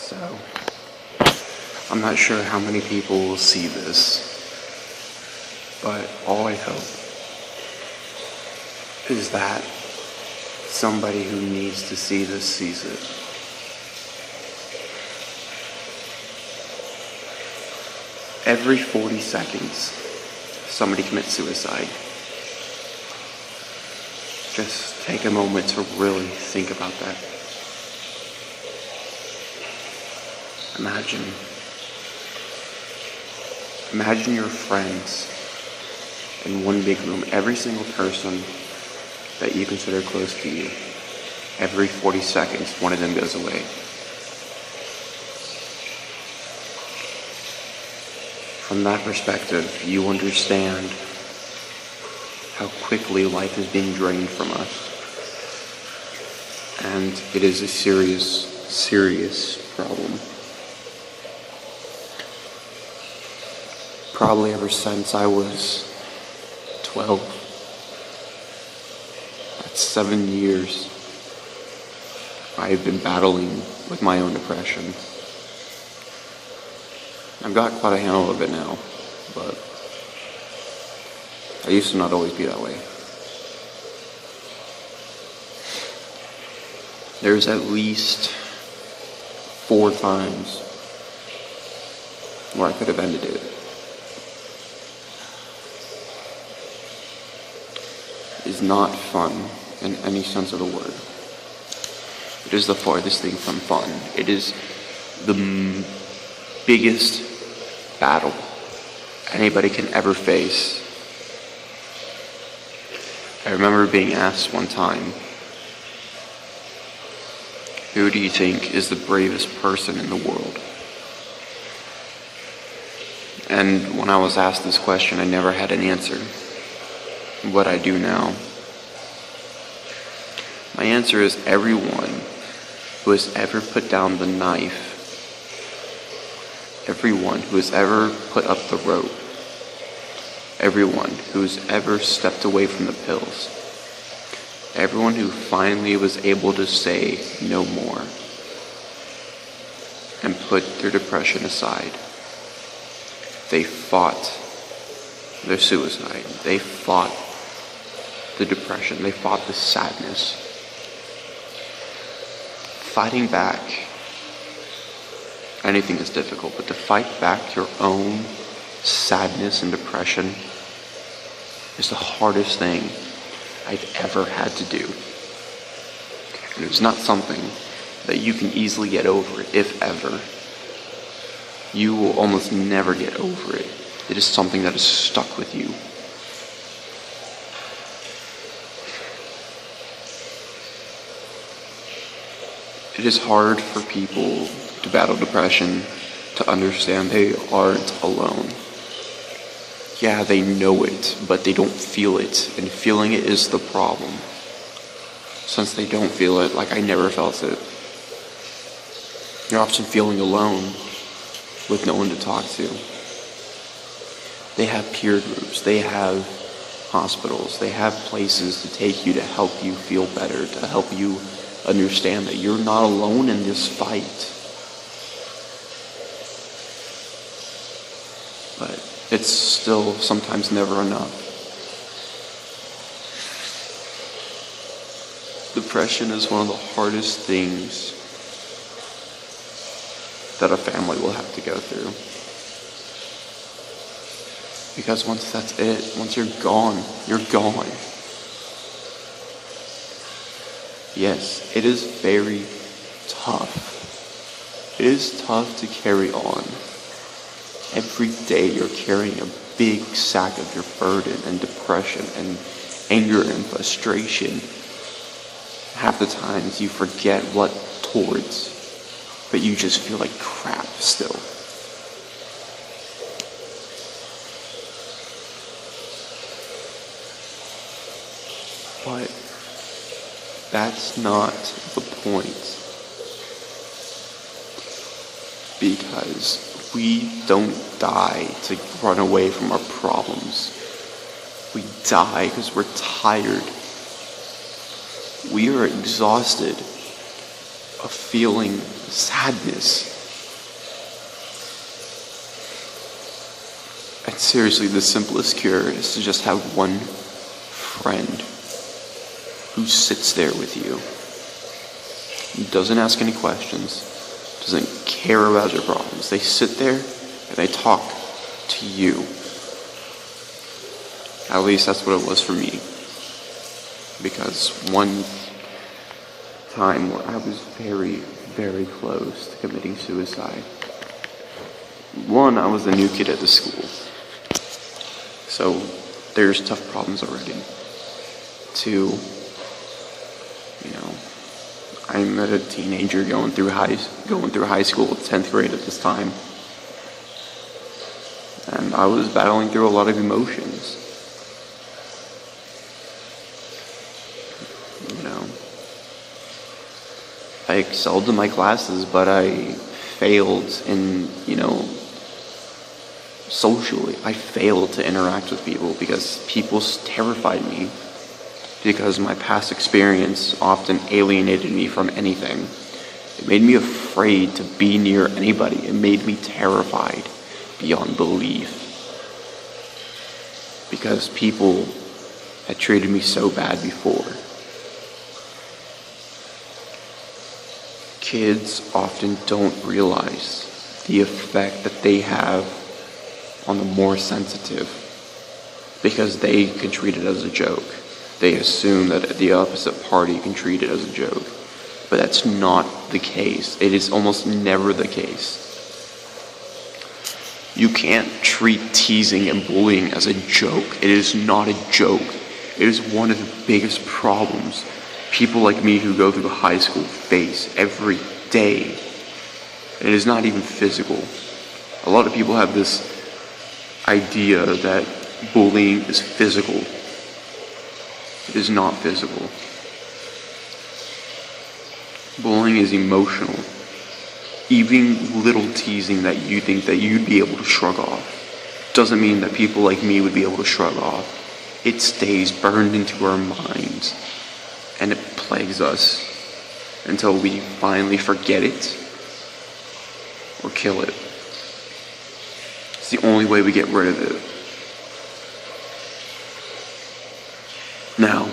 So, I'm not sure how many people will see this, but all I hope is that somebody who needs to see this sees it. Every 40 seconds, somebody commits suicide. Just take a moment to really think about that. Imagine your friends in one big room, every single person that you consider close to you. Every 40 seconds, one of them goes away. From that perspective, you understand how quickly life is being drained from us. And it is a serious, serious problem. Probably ever since I was 12. That's 7 years. I've been battling with my own depression. I've got quite a handle of it now, but I used to not always be that way. There's at least 4 times where I could have ended it. It's not fun in any sense of the word. It is the farthest thing from fun. It is the biggest battle anybody can ever face. I remember being asked one time, who do you think is the bravest person in the world? And when I was asked this question, I never had an answer. What I do now. My answer is everyone who has ever put down the knife, everyone who has ever put up the rope, everyone who's ever stepped away from the pills, everyone who finally was able to say no more and put their depression aside. They fought their suicide. They fought the depression. They fought the sadness. Fighting back anything is difficult, but to fight back your own sadness and depression is the hardest thing I've ever had to do. And it's not something that you can easily get over, if ever. You will almost never get over it. It is something that is stuck with you. It is hard for people to battle depression to understand they aren't alone. Yeah, they know it, but they don't feel it, and feeling it is the problem. Since they don't feel it, like I never felt it, you're often feeling alone with no one to talk to. They have peer groups, they have hospitals, they have places to take you to help you feel better, to help you understand that you're not alone in this fight. But it's still sometimes never enough. Depression is one of the hardest things that a family will have to go through. Because once that's it, once you're gone, you're gone. Yes, it is very tough. It is tough to carry on. Every day you're carrying a big sack of your burden and depression and anger and frustration. Half the times you forget what towards, but you just feel like crap still. But that's not the point. Because we don't die to run away from our problems. We die because we're tired. We are exhausted of feeling sadness Seriously, the simplest cure is to just have one friend who sits there with you, doesn't ask any questions, doesn't care about your problems. They sit there and they talk to you. At least that's what it was for me. Because one time where I was very, very close to committing suicide. One, I was the new kid at the school. So there's tough problems already. Two, I'm a teenager going through high school, 10th grade at this time. And I was battling through a lot of emotions. I excelled in my classes, but I failed in, socially. I failed to interact with people because people terrified me. Because my past experience often alienated me from anything. It made me afraid to be near anybody. It made me terrified beyond belief. Because people had treated me so bad before. Kids often don't realize the effect that they have on the more sensitive because they can treat it as a joke. They assume that the opposite party can treat it as a joke. But that's not the case. It is almost never the case. You can't treat teasing and bullying as a joke. It is not a joke. It is one of the biggest problems people like me who go through high school face every day. It is not even physical. A lot of people have this idea that bullying is physical. It is not physical. Bullying is emotional. Even little teasing that you think that you'd be able to shrug off doesn't mean that people like me would be able to shrug off. It stays burned into our minds and it plagues us until we finally forget it or kill it. It's the only way we get rid of it. Now,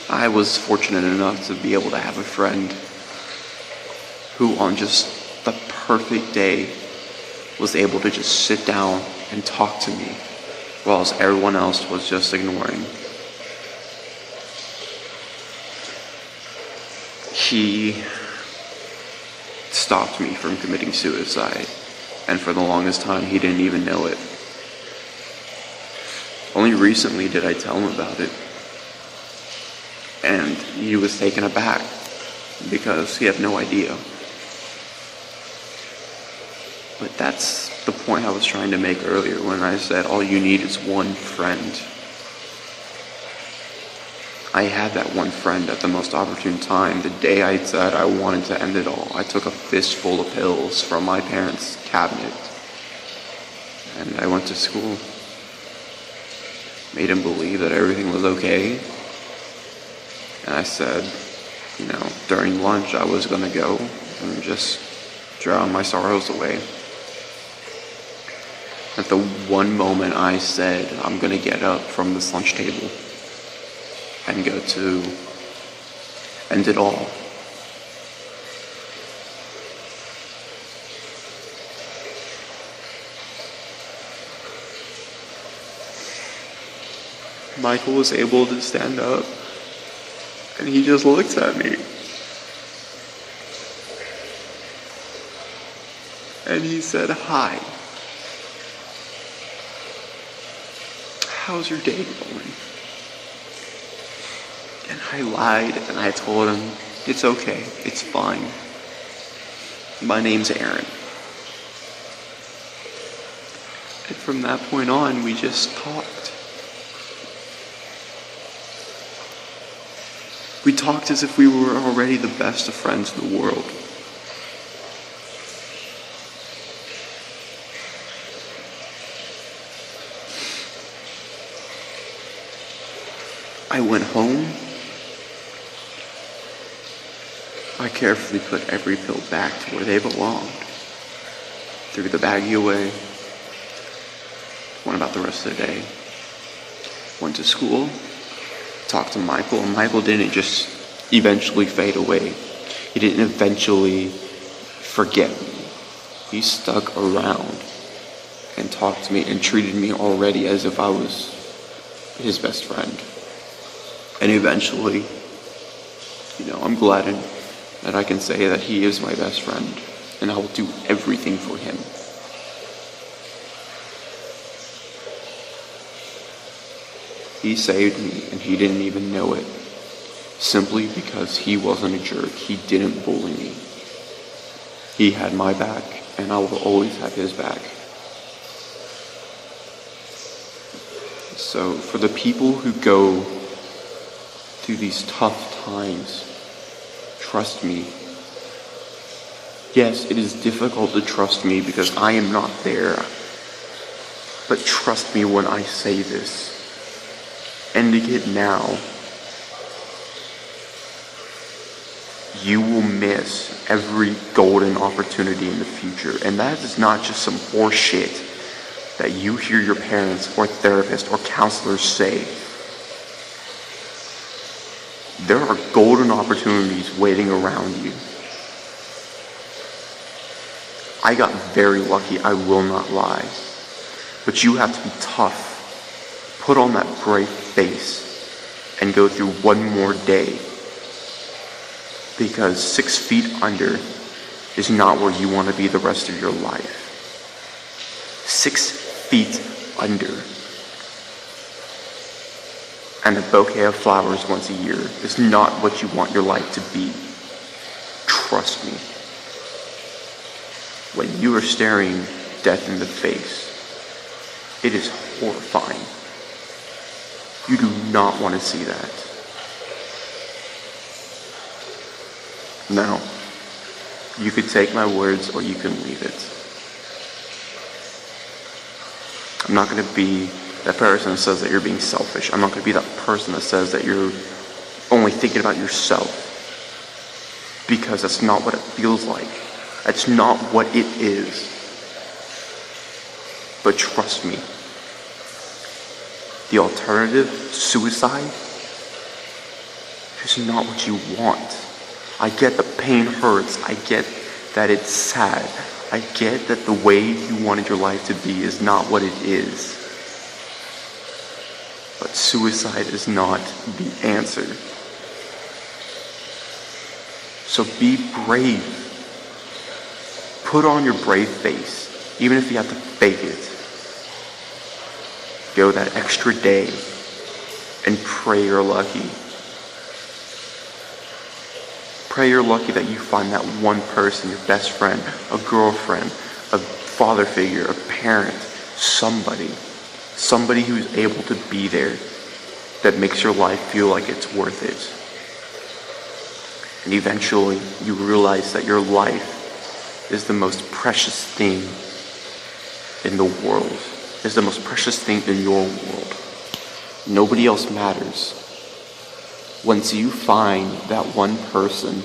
I was fortunate enough to be able to have a friend who on just the perfect day was able to just sit down and talk to me, whilst everyone else was just ignoring. He stopped me from committing suicide, and for the longest time he didn't even know it. Only recently did I tell him about it. And he was taken aback because he had no idea. But that's the point I was trying to make earlier when I said all you need is one friend. I had that one friend at the most opportune time. The day I said I wanted to end it all, I took a fistful of pills from my parents' cabinet. And I went to school. Made him believe that everything was okay. And I said, during lunch I was going to go and just drown my sorrows away. At the one moment I said, I'm going to get up from this lunch table and go to end it all, Michael was able to stand up. And he just looked at me. And he said, "Hi. How's your day going?" And I lied and I told him, "It's okay. It's fine. My name's Aaron." And from that point on, we just talked. We talked as if we were already the best of friends in the world. I went home. I carefully put every pill back to where they belonged. Threw the baggie away. went about the rest of the day. Went to school, talked to Michael, and Michael didn't just eventually fade away. He didn't eventually forget me. He stuck around and talked to me and treated me already as if I was his best friend. And eventually, I'm glad that I can say that he is my best friend, and I will do everything for him. He saved me, and he didn't even know it, simply because he wasn't a jerk. He didn't bully me. He had my back, and I will always have his back. So for the people who go through these tough times, trust me. Yes, it is difficult to trust me because I am not there. But trust me when I say this. Ending it now, you will miss every golden opportunity in the future. And that is not just some horse shit that you hear your parents or therapists or counselors say. There are golden opportunities waiting around you. I got very lucky, I will not lie. But you have to be tough. Put on that brave face and go through one more day. Because 6 feet under is not where you want to be the rest of your life. 6 feet under. And a bouquet of flowers once a year is not what you want your life to be. Trust me. When you are staring death in the face, it is horrifying. You do not want to see that. Now, you could take my words or you can leave it. I'm not going to be that person that says that you're being selfish. I'm not going to be that person that says that you're only thinking about yourself. Because that's not what it feels like. That's not what it is. But trust me, the alternative, suicide, is not what you want. I get the pain hurts. I get that it's sad. I get that the way you wanted your life to be is not what it is. But suicide is not the answer. So be brave. Put on your brave face, even if you have to fake it. Go that extra day and pray you're lucky. Pray you're lucky that you find that one person, your best friend, a girlfriend, a father figure, a parent, somebody who's able to be there that makes your life feel like it's worth it. And eventually you realize that your life is the most precious thing in the world, is the most precious thing in your world. Nobody else matters. Once you find that one person,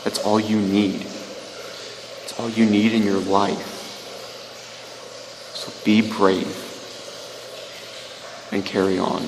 that's all you need. It's all you need in your life. So be brave and carry on.